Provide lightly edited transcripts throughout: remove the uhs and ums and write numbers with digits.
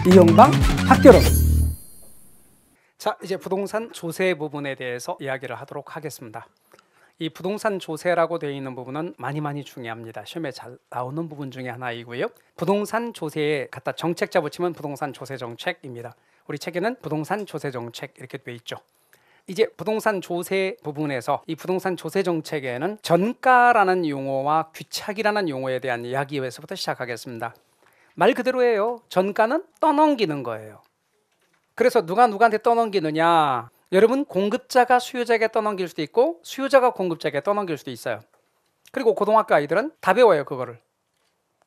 이용방 학교론. 자, 이제 부동산 조세 부분에 대해서 이야기를 하도록 하겠습니다. 이 부동산 조세라고 되어 있는 부분은 많이 중요합니다. 시험에 잘 나오는 부분 중에 하나이고요. 부동산 조세에 갖다 정책자 붙이면 부동산 조세 정책입니다. 우리 책에는 부동산 조세 정책 이렇게 되어 있죠. 이제 부동산 조세 부분에서 이 부동산 조세 정책에는 전가라는 용어와 귀착이라는 용어에 대한 이야기에서부터 시작하겠습니다. 말 그대로예요. 전가는 떠넘기는 거예요. 그래서 누가 누구한테 떠넘기느냐? 여러분, 공급자가 수요자에게 떠넘길 수도 있고 수요자가 공급자에게 떠넘길 수도 있어요. 그리고 고등학교 아이들은 다 배워요, 그거를.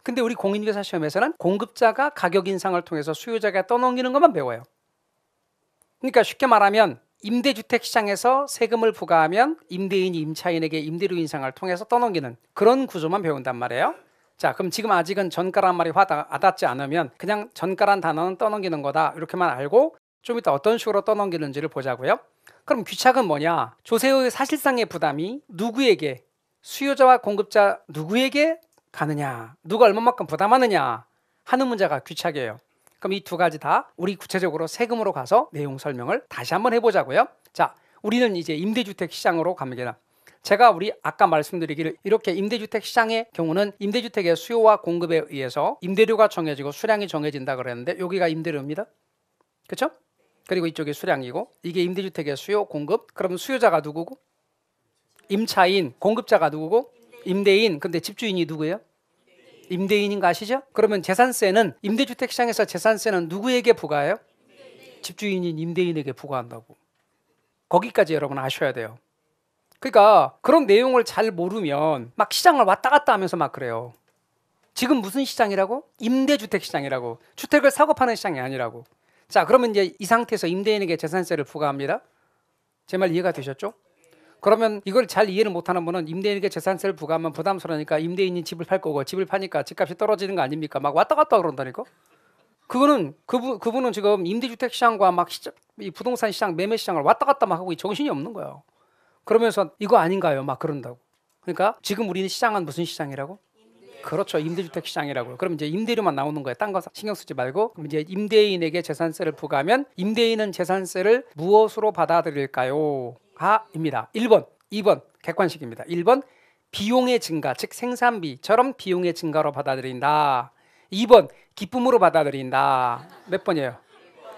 근데 우리 공인중개사 시험에서는 공급자가 가격 인상을 통해서 수요자에게 떠넘기는 것만 배워요. 그러니까 쉽게 말하면 임대주택 시장에서 세금을 부과하면 임대인이 임차인에게 임대료 인상을 통해서 떠넘기는 그런 구조만 배운단 말이에요. 자, 그럼 지금 아직은 전가란 말이 와닿지 않으면 그냥 전가란 단어는 떠넘기는 거다 이렇게만 알고 좀 이따 어떤 식으로 떠넘기는지를 보자고요. 그럼 귀착은 뭐냐? 조세의 사실상의 부담이 누구에게, 수요자와 공급자 누구에게 가느냐, 누가 얼마만큼 부담하느냐 하는 문제가 귀착이에요. 그럼 이 두 가지 다 우리 구체적으로 세금으로 가서 내용 설명을 다시 한번 해보자고요. 자, 우리는 이제 임대주택 시장으로 갑니다. 제가 우리 아까 말씀드리기를 이렇게 임대주택 시장의 경우는 임대주택의 수요와 공급에 의해서 임대료가 정해지고 수량이 정해진다 그랬는데 여기가 임대료입니다. 그렇죠? 그리고 이쪽이 수량이고 이게 임대주택의 수요, 공급. 그러면 수요자가 누구고? 임차인. 공급자가 누구고? 임대인. 근데 집주인이 누구예요? 임대인인 거 아시죠? 그러면 재산세는 임대주택 시장에서 재산세는 누구에게 부과해요? 집주인인 임대인에게 부과한다고. 거기까지 여러분 아셔야 돼요. 그러니까 그런 내용을 잘 모르면 막 시장을 왔다 갔다 하면서 막 그래요. 지금 무슨 시장이라고? 임대주택 시장이라고. 주택을 사고 파는 시장이 아니라고. 자, 그러면 이제 이 상태에서 임대인에게 재산세를 부과합니다. 제 말 이해가 되셨죠? 그러면 이걸 잘 이해를 못하는 분은 임대인에게 재산세를 부과하면 부담스러우니까 임대인이 집을 팔 거고 집을 파니까 집값이 떨어지는 거 아닙니까? 막 왔다 갔다 그런다니까. 그거는 그분은 지금 임대주택 시장과 막 이 부동산 시장, 매매 시장을 왔다 갔다 막 하고 정신이 없는 거예요. 그러면서 이거 아닌가요? 막 그런다고. 그러니까 지금 우리는 시장은 무슨 시장이라고? 그렇죠. 임대주택 시장이라고요. 그럼 이제 임대료만 나오는 거예요. 딴 거 신경 쓰지 말고. 그럼 이제 임대인에게 재산세를 부과하면 임대인은 재산세를 무엇으로 받아들일까요? 입니다. 1번, 2번 객관식입니다. 1번 비용의 증가, 즉 생산비처럼 비용의 증가로 받아들인다. 2번 기쁨으로 받아들인다. 몇 번이에요?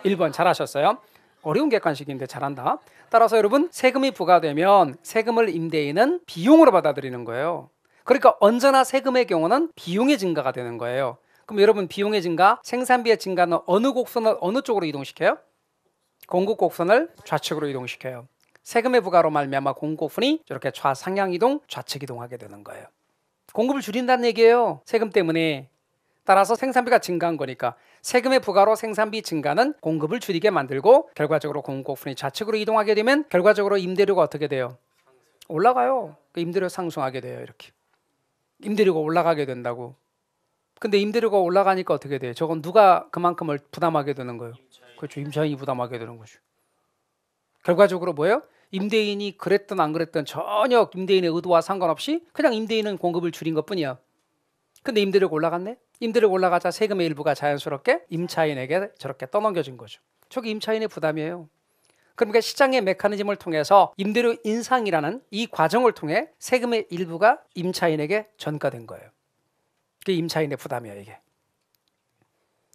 1번 잘하셨어요. 어려운 객관식인데 잘한다. 따라서 여러분, 세금이 부과되면 세금을 임대인은 비용으로 받아들이는 거예요. 그러니까 언제나 세금의 경우는 비용의 증가가 되는 거예요. 그럼 여러분, 비용의 증가, 생산비의 증가는 어느 곡선을 어느 쪽으로 이동시켜요? 공급 곡선을 좌측으로 이동시켜요. 세금의 부과로 말미암아 공급 곡선이 이렇게 좌상향 이동, 좌측 이동하게 되는 거예요. 공급을 줄인다는 얘기예요. 세금 때문에. 따라서 생산비가 증가한 거니까 세금의 부과로 생산비 증가는 공급을 줄이게 만들고 결과적으로 공급 곡선이 좌측으로 이동하게 되면 결과적으로 임대료가 어떻게 돼요? 올라가요. 임대료 상승하게 돼요. 이렇게. 임대료가 올라가게 된다고. 근데 임대료가 올라가니까 어떻게 돼요? 저건 누가 그만큼을 부담하게 되는 거예요? 그렇죠. 임차인이 부담하게 되는 거죠. 결과적으로 뭐예요? 임대인이 그랬든 안 그랬든 전혀 임대인의 의도와 상관없이 그냥 임대인은 공급을 줄인 것뿐이야. 근데 임대료가 올라갔네? 임대료가 올라가자 세금의 일부가 자연스럽게 임차인에게 저렇게 떠넘겨진 거죠. 저게 임차인의 부담이에요. 그러니까 시장의 메커니즘을 통해서 임대료 인상이라는 이 과정을 통해 세금의 일부가 임차인에게 전가된 거예요. 그게 임차인의 부담이에요, 이게.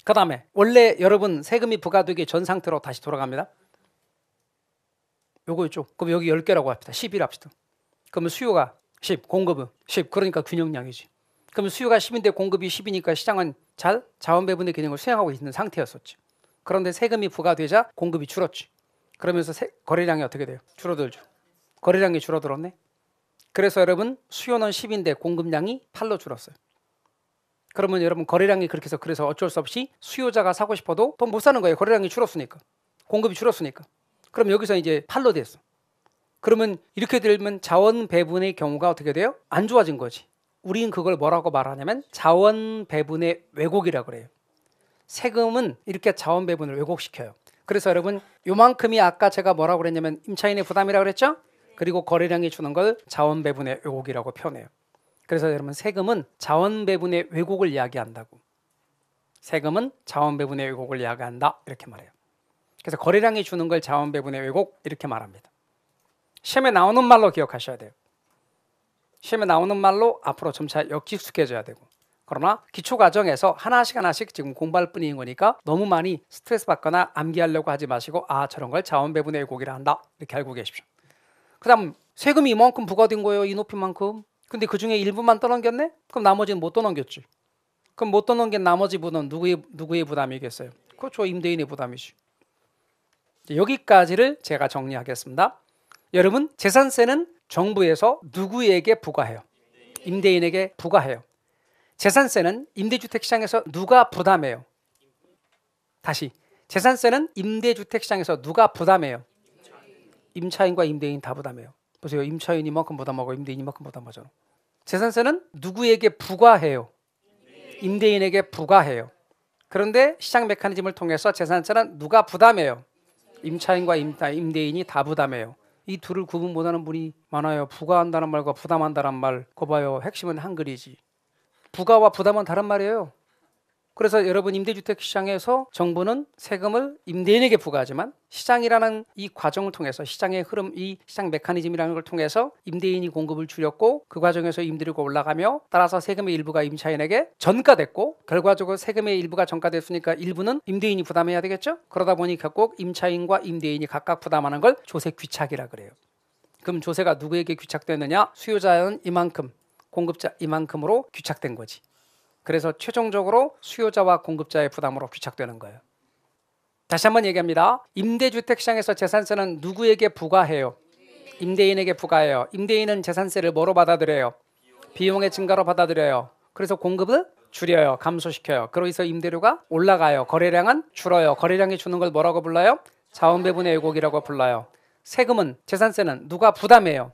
그 다음에 원래 여러분 세금이 부과되기 전 상태로 다시 돌아갑니다. 요거 있죠. 그럼 여기 10개라고 합시다. 10일 합시다. 그러면 수요가 10, 공급은 10. 그러니까 균형량이지. 그러면 수요가 10인데 공급이 10이니까 시장은 잘 자원 배분의 기능을 수행하고 있는 상태였었지. 그런데 세금이 부과되자 공급이 줄었지. 그러면서 거래량이 어떻게 돼요? 줄어들죠. 거래량이 줄어들었네. 그래서 여러분, 수요는 10인데 공급량이 8로 줄었어요. 그러면 여러분, 거래량이 그렇게 해서 그래서 어쩔 수 없이 수요자가 사고 싶어도 돈 못 사는 거예요. 거래량이 줄었으니까. 공급이 줄었으니까. 그럼 여기서 이제 8로 됐어. 그러면 이렇게 되면 자원 배분의 경우가 어떻게 돼요? 안 좋아진 거지. 우리는 그걸 뭐라고 말하냐면 자원 배분의 왜곡이라고 그래요. 세금은 이렇게 자원 배분을 왜곡시켜요. 그래서 여러분, 요만큼이 아까 제가 뭐라고 그랬냐면 임차인의 부담이라고 그랬죠? 그리고 거래량이 주는 걸 자원 배분의 왜곡이라고 표현해요. 그래서 여러분, 세금은 자원 배분의 왜곡을 이야기한다고. 세금은 자원 배분의 왜곡을 야기한다 이렇게 말해요. 그래서 거래량이 주는 걸 자원 배분의 왜곡 이렇게 말합니다. 시험에 나오는 말로 기억하셔야 돼요. 시험에 나오는 말로 앞으로 점차 역직숙해져야 되고, 그러나 기초 과정에서 하나씩 지금 공부할 뿐인 거니까 너무 많이 스트레스 받거나 암기하려고 하지 마시고, 아, 저런 걸 자원 배분의 왜곡이라 한다 이렇게 알고 계십시오. 그다음 세금이 이만큼 부과된 거예요. 이 높이만큼. 근데 그중에 일부만 떠넘겼네? 그럼 나머지는 못 떠넘겼지. 그럼 못 떠넘긴 나머지 부분은 누구의 부담이겠어요? 그렇죠. 임대인의 부담이지. 여기까지를 제가 정리하겠습니다. 여러분, 재산세는 정부에서 누구에게 부과해요? 임대인에게 부과해요. 재산세는 임대주택 시장에서 누가 부담해요? 다시, 재산세는 임대주택 시장에서 누가 부담해요? 임차인과 임대인 다 부담해요. 보세요. 임차인이 이만큼 부담하고 임대인이 이만큼 부담하잖아. 재산세는 누구에게 부과해요? 임대인에게 부과해요. 그런데 시장 메커니즘을 통해서 재산세는 누가 부담해요? 임차인과 임대인이 다 부담해요. 이 둘을 구분 못하는 분이 많아요. 부과한다는 말과 부담한다는 말, 그거 봐요. 핵심은 한글이지. 부과와 부담은 다른 말이에요. 그래서 여러분, 임대주택 시장에서 정부는 세금을 임대인에게 부과하지만 시장이라는 이 과정을 통해서, 시장의 흐름, 이 시장 메커니즘이라는 걸 통해서 임대인이 공급을 줄였고, 그 과정에서 임대료가 올라가며, 따라서 세금의 일부가 임차인에게 전가됐고, 결과적으로 세금의 일부가 전가됐으니까 일부는 임대인이 부담해야 되겠죠. 그러다 보니 결국 임차인과 임대인이 각각 부담하는 걸 조세 귀착이라 그래요. 그럼 조세가 누구에게 귀착되느냐? 수요자는 이만큼, 공급자 이만큼으로 귀착된 거지. 그래서 최종적으로 수요자와 공급자의 부담으로 귀착되는 거예요. 다시 한번 얘기합니다. 임대주택 시장에서 재산세는 누구에게 부과해요? 임대인에게 부과해요. 임대인은 재산세를 뭐로 받아들여요? 비용의 증가로 받아들여요. 그래서 공급을 줄여요. 감소시켜요. 그래서 임대료가 올라가요. 거래량은 줄어요. 거래량이 주는 걸 뭐라고 불러요? 자원배분의 왜곡이라고 불러요. 세금은, 재산세는 누가 부담해요?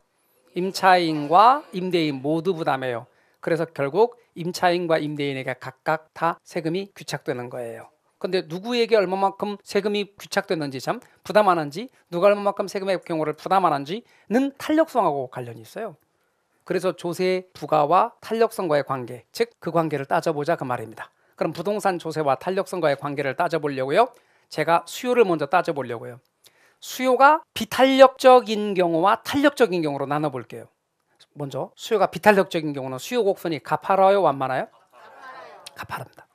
임차인과 임대인 모두 부담해요. 그래서 결국 임차인과 임대인에게 각각 다 세금이 귀착되는 거예요. 근데 누구에게 얼마만큼 세금이 귀착되는지, 참 부담하는지, 누가 얼마만큼 세금의 경우를 부담하는지는 탄력성하고 관련이 있어요. 그래서 조세 부과와 탄력성과의 관계, 즉 그 관계를 따져보자 그 말입니다. 그럼 부동산 조세와 탄력성과의 관계를 따져보려고요. 제가 수요를 먼저 따져보려고요. 수요가 비탄력적인 경우와 탄력적인 경우로 나눠볼게요. 먼저 수요가 비탄력적인 경우는 수요 곡선이 가파라요, 완만해요? 가파릅니다.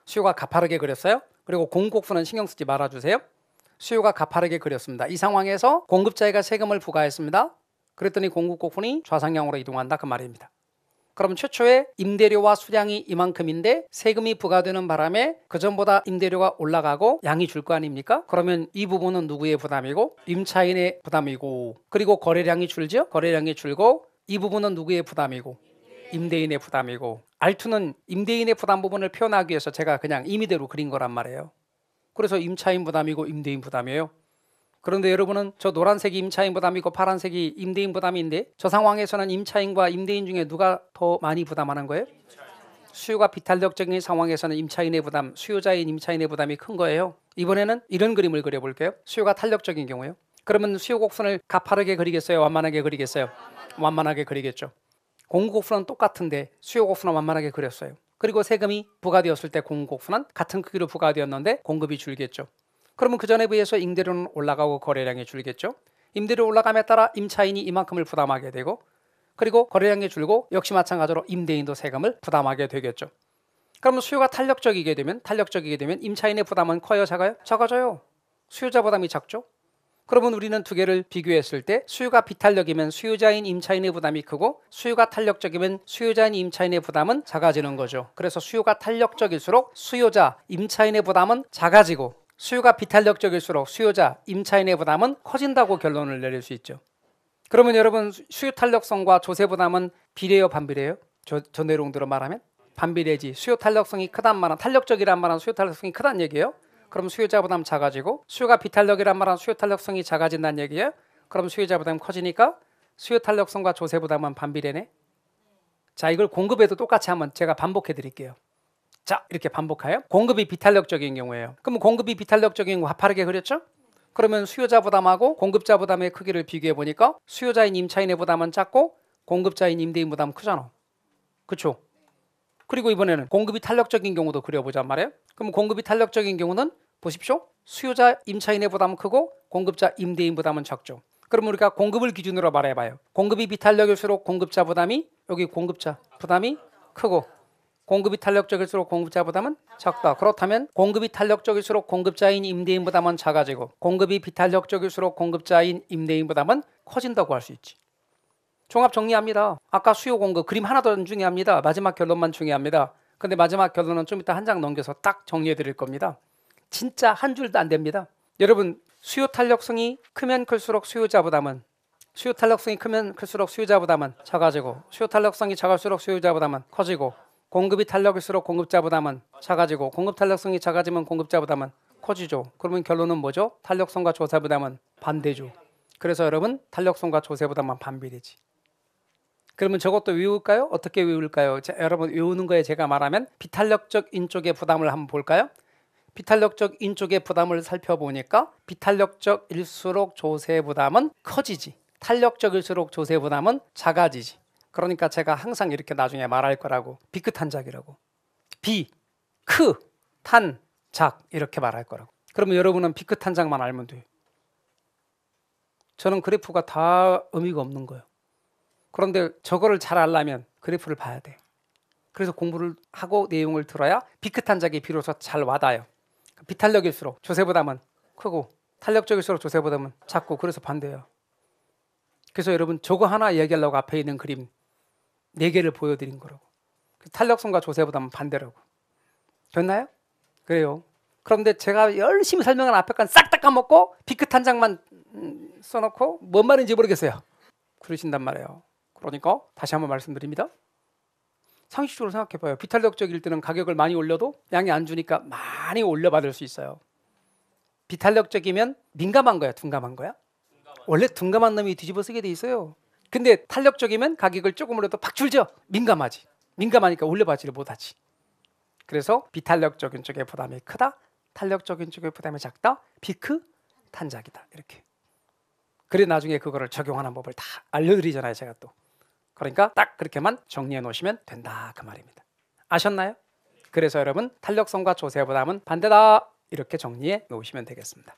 수요가 가파르게 그렸어요. 그리고 공곡선은 신경 쓰지 말아주세요. 수요가 가파르게 그렸습니다. 이 상황에서 공급자가 세금을 부과했습니다. 그랬더니 공급곡선이 좌상향으로 이동한다 그 말입니다. 그럼 최초에 임대료와 수량이 이만큼인데 세금이 부과되는 바람에 그전보다 임대료가 올라가고 양이 줄 거 아닙니까? 그러면 이 부분은 누구의 부담이고? 임차인의 부담이고, 그리고 거래량이 줄죠? 거래량이 줄고, 이 부분은 누구의 부담이고? 임대인의 부담이고, R2는 임대인의 부담 부분을 표현하기 위해서 제가 그냥 임의대로 그린 거란 말이에요. 그래서 임차인 부담이고 임대인 부담이에요. 그런데 여러분은 저 노란색이 임차인 부담이고 파란색이 임대인 부담인데, 저 상황에서는 임차인과 임대인 중에 누가 더 많이 부담하는 거예요? 수요가 비탄력적인 상황에서는 임차인의 부담, 수요자인 임차인의 부담이 큰 거예요. 이번에는 이런 그림을 그려볼게요. 수요가 탄력적인 경우요. 그러면 수요 곡선을 가파르게 그리겠어요? 완만하게 그리겠어요? 완만하게 그리겠죠. 공급곡선은 똑같은데 수요 곡선은 완만하게 그렸어요. 그리고 세금이 부과되었을 때 공급곡선은 같은 크기로 부과되었는데 공급이 줄겠죠. 그러면 그 전에 비해서 임대료는 올라가고 거래량이 줄겠죠. 임대료 올라감에 따라 임차인이 이만큼을 부담하게 되고, 그리고 거래량이 줄고 역시 마찬가지로 임대인도 세금을 부담하게 되겠죠. 그러면 수요가 탄력적이게 되면 임차인의 부담은 커요, 작아요? 작아져요. 수요자 부담이 작죠. 그러면 우리는 두 개를 비교했을 때 수요가 비탄력이면 수요자인 임차인의 부담이 크고, 수요가 탄력적이면 수요자인 임차인의 부담은 작아지는 거죠. 그래서 수요가 탄력적일수록 수요자, 임차인의 부담은 작아지고, 수요가 비탄력적일수록 수요자, 임차인의 부담은 커진다고 결론을 내릴 수 있죠. 그러면 여러분, 수요 탄력성과 조세 부담은 비례해요, 반비례해요? 저 내용대로 말하면 반비례지. 수요 탄력성이 크단 말은, 탄력적이란 말은 수요 탄력성이 크단 얘기예요. 그럼 수요자 부담 작아지고, 수요가 비탄력이란 말은 수요 탄력성이 작아진다는 얘기예요. 그럼 수요자 부담 커지니까 수요 탄력성과 조세 부담은 반비례네. 자, 이걸 공급에도 똑같이 한번 제가 반복해 드릴게요. 자, 이렇게 반복해요. 공급이 비탄력적인 경우예요. 그럼 공급이 비탄력적인 거 가파르게 그렸죠? 그러면 수요자 부담하고 공급자 부담의 크기를 비교해 보니까 수요자인 임차인의 부담은 작고 공급자인 임대인 부담은 크잖아. 그렇죠? 그리고 이번에는 공급이 탄력적인 경우도 그려보자 말이에요. 그럼 공급이 탄력적인 경우는 보십시오. 수요자 임차인의 부담은 크고 공급자 임대인 부담은 적죠. 그럼 우리가 공급을 기준으로 말해봐요. 공급이 비탄력일수록 공급자 부담이 여기 공급자 부담이 크고 공급이 탄력적일수록 공급자 부담은 작다. 그렇다면 공급이 탄력적일수록 공급자인 임대인 부담은 작아지고 공급이 비탄력적일수록 공급자인 임대인 부담은 커진다고 할 수 있지. 종합 정리합니다. 아까 수요 공급 그림 하나도 안 중요합니다. 마지막 결론만 중요합니다. 근데 마지막 결론은 좀 이따 한 장 넘겨서 딱 정리해 드릴 겁니다. 진짜 한 줄도 안 됩니다. 여러분 수요 탄력성이 크면 클수록 수요자 부담은 작아지고 수요 탄력성이 작을수록 수요자 부담은 커지고 공급이 탄력일수록 공급자 부담은 작아지고 공급 탄력성이 작아지면 공급자 부담은 커지죠. 그러면 결론은 뭐죠? 탄력성과 조세 부담은 반대죠. 그래서 여러분 탄력성과 조세 부담은 반비례지. 그러면 저것도 외울까요? 어떻게 외울까요? 여러분 외우는 거에 제가 말하면 비탄력적인 쪽의 부담을 한번 볼까요? 비탄력적인 쪽의 부담을 살펴보니까 비탄력적일수록 조세 부담은 커지지. 탄력적일수록 조세 부담은 작아지지. 그러니까 제가 항상 이렇게 나중에 말할 거라고. 비크탄작이라고. 비, 크, 탄, 작 이렇게 말할 거라고. 그러면 여러분은 비크탄작만 알면 돼요. 저는 그래프가 다 의미가 없는 거예요. 그런데 저거를 잘 알려면 그래프를 봐야 돼. 그래서 공부를 하고 내용을 들어야 비크탄작이 비로소 잘 와닿아요. 비탄력일수록 조세 부담은 크고 탄력적일수록 조세 부담은 작고 그래서 반대예요. 그래서 여러분 저거 하나 얘기하려고 앞에 있는 그림 4개를 보여드린 거라고. 탄력성과 조세 부담은 반대라고. 됐나요? 그래요. 그런데 제가 열심히 설명한 앞에 건 싹 다 까먹고 비크탄작만 써놓고 뭔 말인지 모르겠어요. 그러신단 말이에요. 그러니까 다시 한번 말씀드립니다. 상식적으로 생각해봐요. 비탄력적일 때는 가격을 많이 올려도 양이 안 주니까 많이 올려받을 수 있어요. 비탄력적이면 민감한 거야, 둔감한 거야? 원래 둔감한 놈이 뒤집어 쓰게 돼 있어요. 근데 탄력적이면 가격을 조금 올려도 팍 줄죠. 민감하지. 민감하니까 올려받지를 못하지. 그래서 비탄력적인 쪽의 부담이 크다. 탄력적인 쪽의 부담이 작다. 비크 탄작이다. 이렇게. 그래 나중에 그거를 적용하는 법을 다 알려드리잖아요. 제가 또. 그러니까 딱 그렇게만 정리해 놓으시면 된다 그 말입니다. 아셨나요? 그래서 여러분 탄력성과 조세 부담은 반대다 이렇게 정리해 놓으시면 되겠습니다.